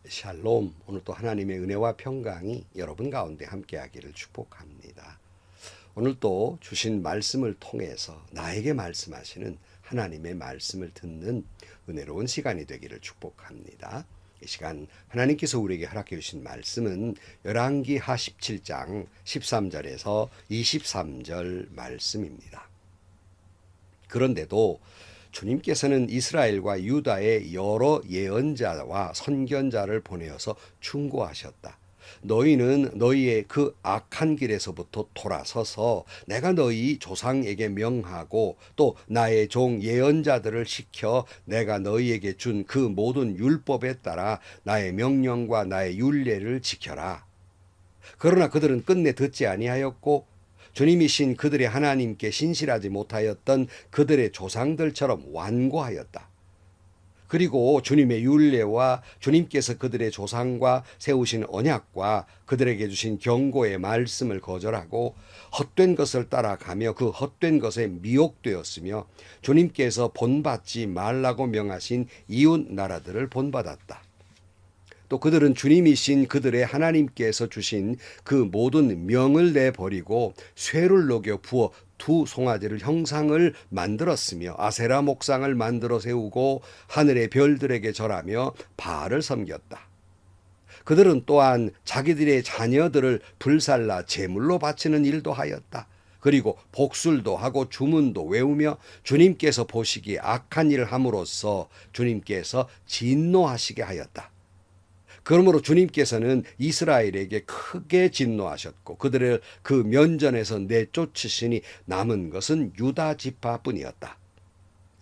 샬롬. 오늘 또 하나님의 은혜와 평강이 여러분 가운데 함께하기를 축복합니다. 오늘 또 주신 말씀을 통해서 나에게 말씀하시는 하나님의 말씀을 듣는 은혜로운 시간이 되기를 축복합니다. 이 시간 하나님께서 우리에게 허락해 주신 말씀은 열왕기하 17장 13절에서 23절 말씀입니다. 그런데도 주님께서는 이스라엘과 유다의 여러 예언자와 선견자를 보내어서 충고하셨다. 너희는 너희의 그 악한 길에서부터 돌아서서 내가 너희 조상에게 명하고 또 나의 종 예언자들을 시켜 내가 너희에게 준 그 모든 율법에 따라 나의 명령과 나의 율례를 지켜라. 그러나 그들은 끝내 듣지 아니하였고 주님이신 그들의 하나님께 신실하지 못하였던 그들의 조상들처럼 완고하였다. 그리고 주님의 율례와 주님께서 그들의 조상과 세우신 언약과 그들에게 주신 경고의 말씀을 거절하고 헛된 것을 따라가며 그 헛된 것에 미혹되었으며 주님께서 본받지 말라고 명하신 이웃 나라들을 본받았다. 또 그들은 주님이신 그들의 하나님께서 주신 그 모든 명을 내버리고 쇠를 녹여 부어 두 송아지를 형상을 만들었으며 아세라 목상을 만들어 세우고 하늘의 별들에게 절하며 바알을 섬겼다. 그들은 또한 자기들의 자녀들을 불살라 제물로 바치는 일도 하였다. 그리고 복술도 하고 주문도 외우며 주님께서 보시기에 악한 일을 함으로써 주님께서 진노하시게 하였다. 그러므로 주님께서는 이스라엘에게 크게 진노하셨고 그들을 그 면전에서 내쫓으시니 남은 것은 유다 지파뿐이었다.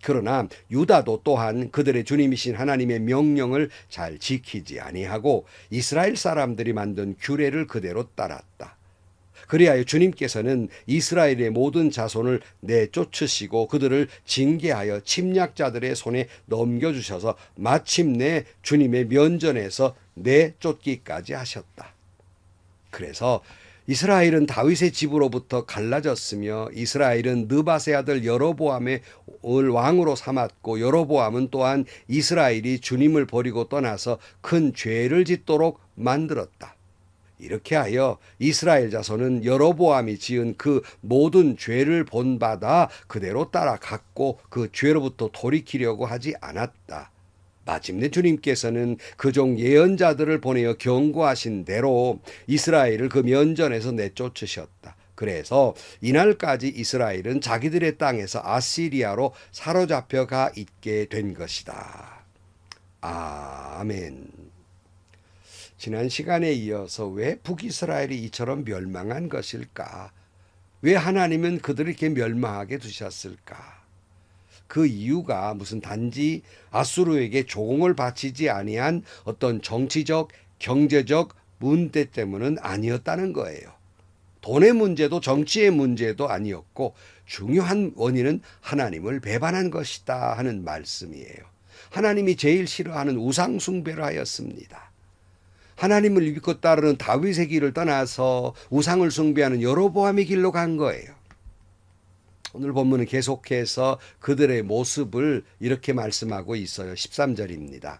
그러나 유다도 또한 그들의 주님이신 하나님의 명령을 잘 지키지 아니하고 이스라엘 사람들이 만든 규례를 그대로 따랐다. 그리하여 주님께서는 이스라엘의 모든 자손을 내쫓으시고 그들을 징계하여 침략자들의 손에 넘겨주셔서 마침내 주님의 면전에서 내쫓기까지 하셨다. 그래서 이스라엘은 다윗의 집으로부터 갈라졌으며 이스라엘은 느밧의 아들 여로보암을 왕으로 삼았고 여로보암은 또한 이스라엘이 주님을 버리고 떠나서 큰 죄를 짓도록 만들었다. 이렇게 하여 이스라엘 자손은 여로보암이 지은 그 모든 죄를 본받아 그대로 따라갔고 그 죄로부터 돌이키려고 하지 않았다. 마침내 주님께서는 그 종 예언자들을 보내어 경고하신 대로 이스라엘을 그 면전에서 내쫓으셨다. 그래서 이날까지 이스라엘은 자기들의 땅에서 아시리아로 사로잡혀 가 있게 된 것이다. 아멘. 지난 시간에 이어서 왜 북이스라엘이 이처럼 멸망한 것일까? 왜 하나님은 그들을 이렇게 멸망하게 두셨을까? 그 이유가 무슨 단지 아수르에게 조공을 바치지 아니한 어떤 정치적, 경제적 문제 때문은 아니었다는 거예요. 돈의 문제도 정치의 문제도 아니었고 중요한 원인은 하나님을 배반한 것이다 하는 말씀이에요. 하나님이 제일 싫어하는 우상 숭배를 하였습니다. 하나님을 믿고 따르는 다윗의 길을 떠나서 우상을 숭배하는 여로보암의 길로 간 거예요. 오늘 본문은 계속해서 그들의 모습을 이렇게 말씀하고 있어요. 13절입니다.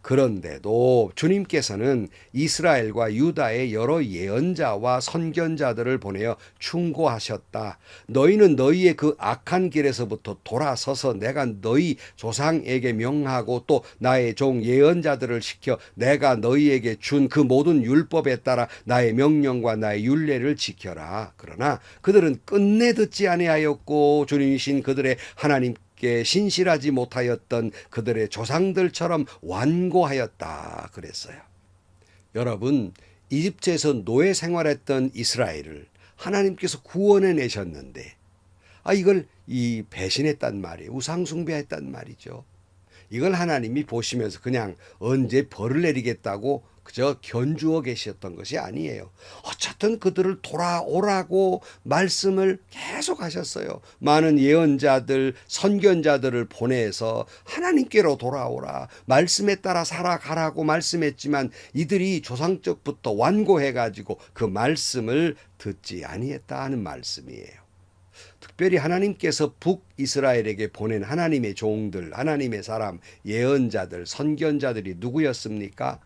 그런데도 주님께서는 이스라엘과 유다의 여러 예언자와 선견자들을 보내어 충고하셨다. 너희는 너희의 그 악한 길에서부터 돌아서서 내가 너희 조상에게 명하고 또 나의 종 예언자들을 시켜 내가 너희에게 준 그 모든 율법에 따라 나의 명령과 나의 율례를 지켜라. 그러나 그들은 끝내 듣지 아니하였고 주님이신 그들의 하나님 신실하지 못하였던 그들의 조상들처럼 완고하였다 그랬어요. 여러분, 이집트에서 노예 생활했던 이스라엘을 하나님께서 구원해 내셨는데 이걸 배신했단 말이에요. 우상 숭배했단 말이죠. 이걸 하나님이 보시면서 그냥 언제 벌을 내리겠다고 그저 견주어 계셨던 것이 아니에요. 어쨌든 그들을 돌아오라고 말씀을 계속 하셨어요. 많은 예언자들, 선견자들을 보내서 하나님께로 돌아오라. 말씀에 따라 살아가라고 말씀했지만 이들이 조상적부터 완고해가지고 그 말씀을 듣지 아니했다 하는 말씀이에요. 특별히 하나님께서 북이스라엘에게 보낸 하나님의 종들, 하나님의 사람, 예언자들, 선견자들이 누구였습니까?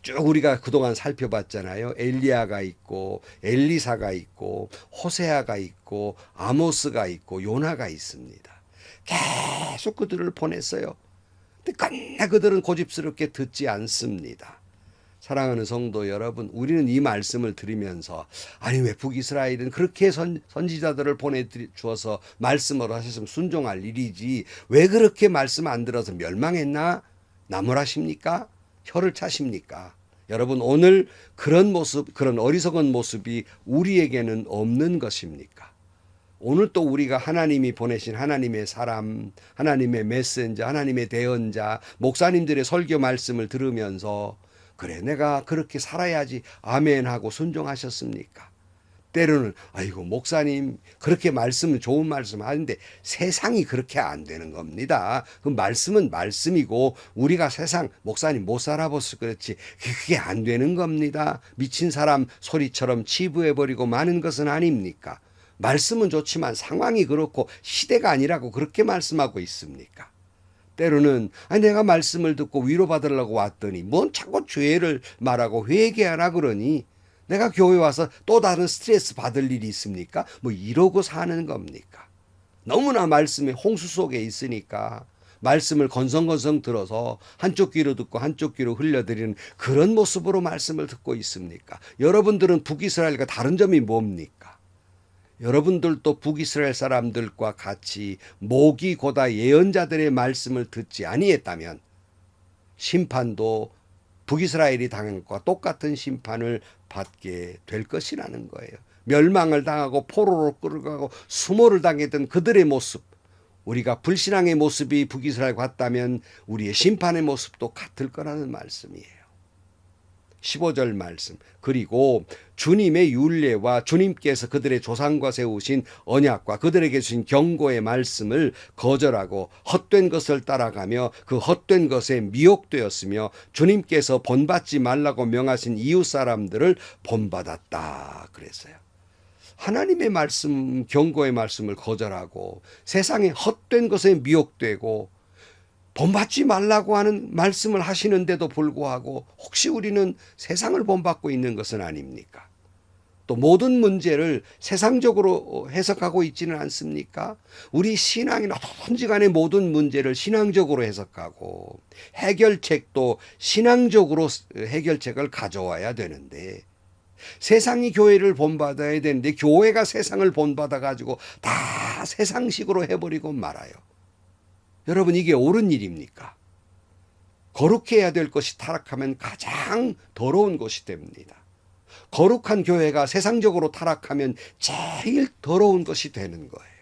쭉 우리가 그동안 살펴봤잖아요. 엘리야가 있고 엘리사가 있고 호세아가 있고 아모스가 있고 요나가 있습니다. 계속 그들을 보냈어요. 근데 끝내 그들은 고집스럽게 듣지 않습니다. 사랑하는 성도 여러분, 우리는 이 말씀을 들으면서 아니 왜 북이스라엘은 그렇게 선지자들을 보내주어서 말씀을 하셨으면 순종할 일이지 왜 그렇게 말씀 안 들어서 멸망했나? 나무라십니까? 혀를 차십니까? 여러분 오늘 그런 모습, 그런 어리석은 모습이 우리에게는 없는 것입니까? 오늘 또 우리가 하나님이 보내신 하나님의 사람, 하나님의 메신저, 하나님의 대언자, 목사님들의 설교 말씀을 들으면서 그래 내가 그렇게 살아야지 아멘하고 순종하셨습니까? 때로는 아이고 목사님 그렇게 말씀은 좋은 말씀 하는데 세상이 그렇게 안 되는 겁니다. 그 말씀은 말씀이고 우리가 세상 목사님 못 살아봤어 그렇지 그게 안 되는 겁니다. 미친 사람 소리처럼 치부해버리고 마는 것은 아닙니까? 말씀은 좋지만 상황이 그렇고 시대가 아니라고 그렇게 말씀하고 있습니까? 때로는 아니 내가 말씀을 듣고 위로받으려고 왔더니 뭔 자꾸 죄를 말하고 회개하라 그러니 내가 교회 와서 또 다른 스트레스 받을 일이 있습니까? 뭐 이러고 사는 겁니까? 너무나 말씀의 홍수 속에 있으니까 말씀을 건성건성 들어서 한쪽 귀로 듣고 한쪽 귀로 흘려드리는 그런 모습으로 말씀을 듣고 있습니까? 여러분들은 북이스라엘과 다른 점이 뭡니까? 여러분들도 북이스라엘 사람들과 같이 목이 고다 예언자들의 말씀을 듣지 아니했다면 심판도 북이스라엘이 당한 것과 똑같은 심판을 받게 될 것이라는 거예요. 멸망을 당하고 포로로 끌어가고 수모를 당했던 그들의 모습, 우리가 불신앙의 모습이 북이스라엘 같다면 우리의 심판의 모습도 같을 거라는 말씀이에요. 15절 말씀. 그리고 주님의 율례와 주님께서 그들의 조상과 세우신 언약과 그들에게 주신 경고의 말씀을 거절하고 헛된 것을 따라가며 그 헛된 것에 미혹되었으며 주님께서 본받지 말라고 명하신 이웃 사람들을 본받았다 그랬어요. 하나님의 말씀, 경고의 말씀을 거절하고 세상의 헛된 것에 미혹되고 본받지 말라고 하는 말씀을 하시는데도 불구하고 혹시 우리는 세상을 본받고 있는 것은 아닙니까? 또 모든 문제를 세상적으로 해석하고 있지는 않습니까? 우리 신앙이나 어떤지 간의 모든 문제를 신앙적으로 해석하고 해결책도 신앙적으로 해결책을 가져와야 되는데 세상이 교회를 본받아야 되는데 교회가 세상을 본받아 가지고 다 세상식으로 해버리고 말아요. 여러분 이게 옳은 일입니까? 거룩해야 될 것이 타락하면 가장 더러운 것이 됩니다. 거룩한 교회가 세상적으로 타락하면 제일 더러운 것이 되는 거예요.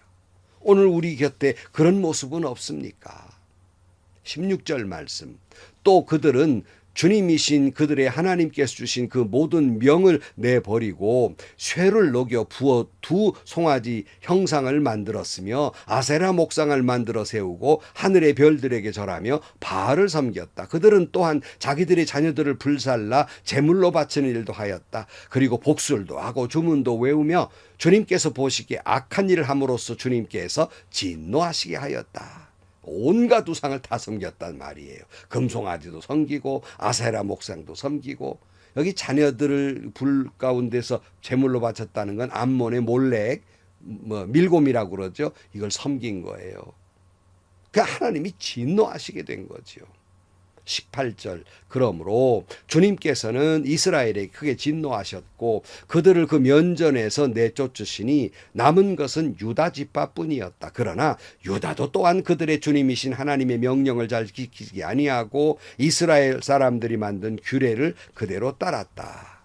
오늘 우리 곁에 그런 모습은 없습니까? 16절 말씀. 또 그들은 주님이신 그들의 하나님께서 주신 그 모든 명을 내버리고 쇠를 녹여 부어 두 송아지 형상을 만들었으며 아세라 목상을 만들어 세우고 하늘의 별들에게 절하며 바알을 섬겼다. 그들은 또한 자기들의 자녀들을 불살라 제물로 바치는 일도 하였다. 그리고 복술도 하고 주문도 외우며 주님께서 보시기에 악한 일을 함으로써 주님께서 진노하시게 하였다. 온갖 우상을 다 섬겼단 말이에요. 금송아지도 섬기고 아세라 목상도 섬기고 여기 자녀들을 불 가운데서 제물로 바쳤다는 건 암몬의 몰렉 밀곰이라고 그러죠. 이걸 섬긴 거예요. 그 하나님이 진노하시게 된 거죠. 18절. 그러므로 주님께서는 이스라엘에 크게 진노하셨고 그들을 그 면전에서 내쫓으시니 남은 것은 유다 지파뿐이었다. 그러나 유다도 또한 그들의 주님이신 하나님의 명령을 잘 지키지 아니하고 이스라엘 사람들이 만든 규례를 그대로 따랐다.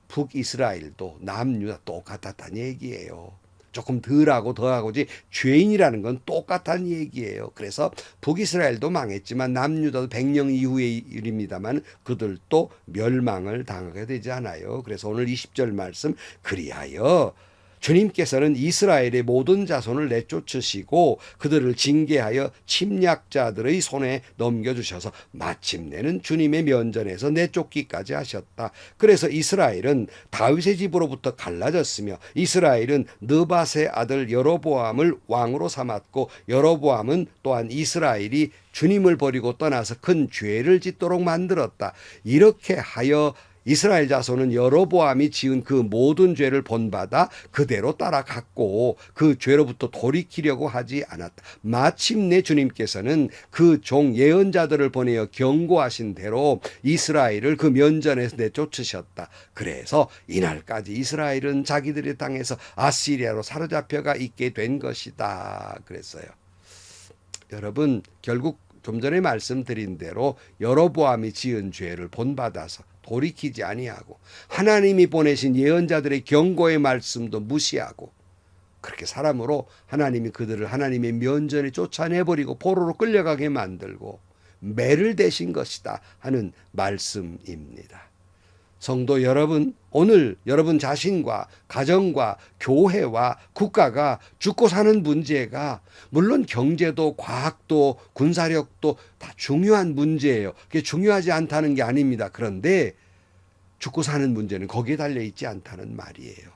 북이스라엘도 남유다 똑같았다는 얘기예요. 조금 덜하고 더하고지 죄인이라는 건 똑같은 얘기예요. 그래서 북이스라엘도 망했지만 남유다도 100년 이후의 일입니다만 그들도 멸망을 당하게 되지 않아요. 그래서 오늘 20절 말씀 그리하여 주님께서는 이스라엘의 모든 자손을 내쫓으시고 그들을 징계하여 침략자들의 손에 넘겨주셔서 마침내는 주님의 면전에서 내쫓기까지 하셨다. 그래서 이스라엘은 다윗의 집으로부터 갈라졌으며 이스라엘은 느밧의 아들 여로보암을 왕으로 삼았고 여로보암은 또한 이스라엘이 주님을 버리고 떠나서 큰 죄를 짓도록 만들었다. 이렇게 하여 이스라엘 자손은 여로보암이 지은 그 모든 죄를 본받아 그대로 따라갔고 그 죄로부터 돌이키려고 하지 않았다. 마침내 주님께서는 그 종 예언자들을 보내어 경고하신 대로 이스라엘을 그 면전에서 내쫓으셨다. 그래서 이날까지 이스라엘은 자기들의 땅에서 아시리아로 사로잡혀가 있게 된 것이다. 그랬어요. 여러분, 결국 좀 전에 말씀드린 대로 여로보암이 지은 죄를 본받아서 돌이키지 아니하고 하나님이 보내신 예언자들의 경고의 말씀도 무시하고 그렇게 사람으로 하나님이 그들을 하나님의 면전에 쫓아내버리고 포로로 끌려가게 만들고 매를 대신 것이다 하는 말씀입니다. 성도 여러분, 오늘 여러분 자신과 가정과 교회와 국가가 죽고 사는 문제가 물론 경제도 과학도 군사력도 다 중요한 문제예요. 그게 중요하지 않다는 게 아닙니다. 그런데 죽고 사는 문제는 거기에 달려 있지 않다는 말이에요.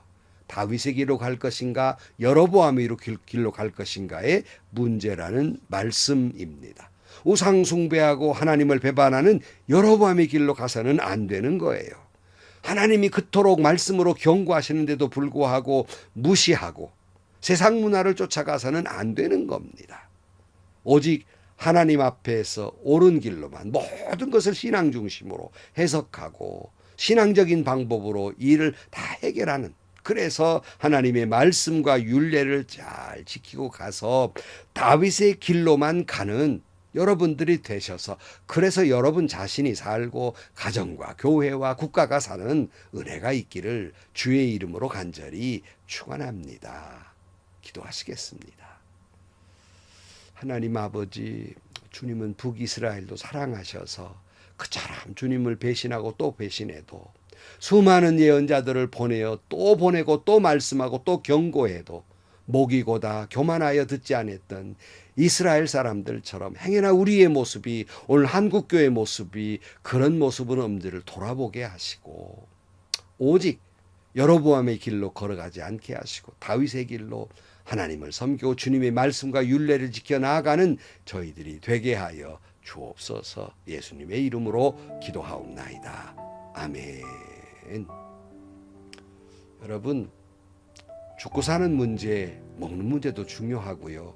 다윗의 길로 갈 것인가 여로보암의 길로 갈 것인가의 문제라는 말씀입니다. 우상 숭배하고 하나님을 배반하는 여로보암의 길로 가서는 안 되는 거예요. 하나님이 그토록 말씀으로 경고하시는데도 불구하고 무시하고 세상 문화를 쫓아가서는 안 되는 겁니다. 오직 하나님 앞에서 옳은 길로만 모든 것을 신앙 중심으로 해석하고 신앙적인 방법으로 일을 다 해결하는, 그래서 하나님의 말씀과 율례를 잘 지키고 가서 다윗의 길로만 가는 여러분들이 되셔서 그래서 여러분 자신이 살고 가정과 교회와 국가가 사는 은혜가 있기를 주의 이름으로 간절히 축원합니다. 기도하시겠습니다. 하나님 아버지, 주님은 북이스라엘도 사랑하셔서 그처럼 주님을 배신하고 또 배신해도 수많은 예언자들을 보내어 또 보내고 또 말씀하고 또 경고해도 목이고다 교만하여 듣지 않았던 이스라엘 사람들처럼 행여나 우리의 모습이 오늘 한국교회 모습이 그런 모습은 없는지를 돌아보게 하시고 오직 여로보암의 길로 걸어가지 않게 하시고 다윗의 길로 하나님을 섬기고 주님의 말씀과 율례를 지켜 나아가는 저희들이 되게 하여 주옵소서. 예수님의 이름으로 기도하옵나이다. 아멘. 여러분, 죽고 사는 문제, 먹는 문제도 중요하고요.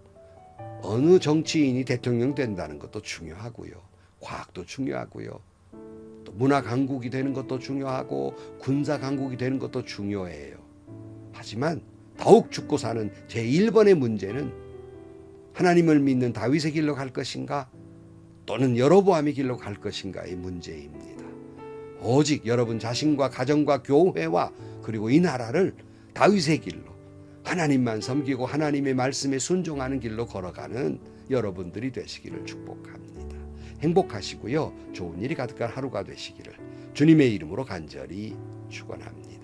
어느 정치인이 대통령 된다는 것도 중요하고요. 과학도 중요하고요. 또 문화 강국이 되는 것도 중요하고 군사 강국이 되는 것도 중요해요. 하지만 더욱 죽고 사는 제1번의 문제는 하나님을 믿는 다윗의 길로 갈 것인가 또는 여로보암의 길로 갈 것인가의 문제입니다. 오직 여러분 자신과 가정과 교회와 그리고 이 나라를 다윗의 길로 하나님만 섬기고 하나님의 말씀에 순종하는 길로 걸어가는 여러분들이 되시기를 축복합니다. 행복하시고요. 좋은 일이 가득한 하루가 되시기를 주님의 이름으로 간절히 축원합니다.